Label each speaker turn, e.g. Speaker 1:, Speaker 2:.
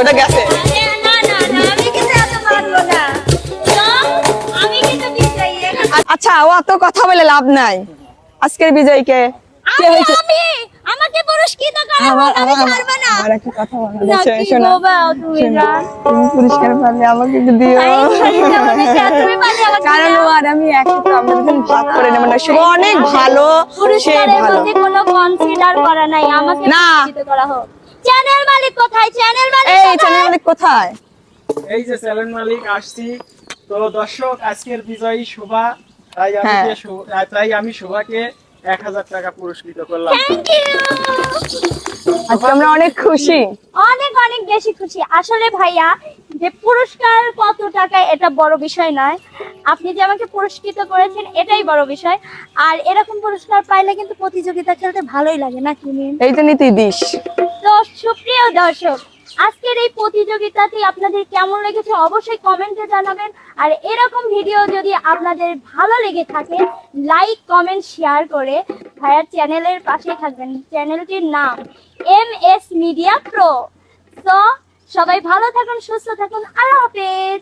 Speaker 1: ওটা গেছে।
Speaker 2: না না না, আমি কিন্তু এত মানবো না। তো আমি কিন্তু বিজয়ী।
Speaker 1: আচ্ছা, ও অত কথা বলে লাভ নাই। আজকের বিজয়ীকে কে হয়েছে?
Speaker 2: আমি আমাকে পুরস্কৃত করা হোক, আমি ছাড়বো না।
Speaker 1: আমার একটা কথা বলার
Speaker 2: না,
Speaker 1: আছে,
Speaker 2: কি
Speaker 1: শোনো।
Speaker 2: বলবা তুমি
Speaker 1: শোনো,
Speaker 2: জান?
Speaker 1: তুমি পুরস্কার পারলে আমাকে একটু দিও।
Speaker 2: এই শাড়িটা আমাকে দাও, তুমি পারলে আমাকে
Speaker 1: কারণ
Speaker 2: দাও।
Speaker 1: ও আর আমি একসাথে আমরা দুজন ভাগ করে নেব না। শুভ অনেক ভালো, সে
Speaker 2: পুরস্কারের
Speaker 1: ভালো
Speaker 2: মধ্যে কোনো কনসিডার করা নাই, আমাকে
Speaker 1: না।
Speaker 2: পুরস্কৃত করা হোক। চ্যানেল মালিক কোথায়? চ্যানেল মালিক
Speaker 1: এই
Speaker 2: কোথায়?
Speaker 1: চ্যানেল মালিক কোথায়?
Speaker 3: এই যে চ্যানেল মালিক আসছি। তো দর্শক, আজকের বিজয়ী শোভা, তাই আমি
Speaker 1: হ্যাঁ।
Speaker 3: তাই আমি শোভাকে 1000 টাকা পুরস্কৃত করলাম।
Speaker 2: Thank you.
Speaker 1: আজকে আমরা অনেক খুশি।
Speaker 2: অনেক অনেক বেশি খুশি আসলে ভাইয়া, যে পুরস্কার কত টাকা এটা বড় বিষয় নয়, আপনি যে আমাকে পুরস্কৃত করেছেন এটাই বড় বিষয়। আর এরকম পুরস্কার পাইলে কিন্তু প্রতিযোগিতা খেলতে ভালোই লাগে নাকি মিম?
Speaker 1: এই জন্যই তুই দিস।
Speaker 2: তো সুপ্রিয় দর্শক, আজকের এই প্রতিযোগিতাটি আপনাদের কেমন লেগেছে অবশ্যই কমেন্টে জানাবেন। আর এরকম ভিডিও যদি আপনাদের ভালো লেগে থাকে, লাইক কমেন্ট শেয়ার করে ভাইয়ার চ্যানেলের পাশে থাকবেন। চ্যানেলটির নাম MS মিডিয়া প্রো। তো সবাই ভালো থাকুন, সুস্থ থাকুন, আল্লাহ হাফেজ।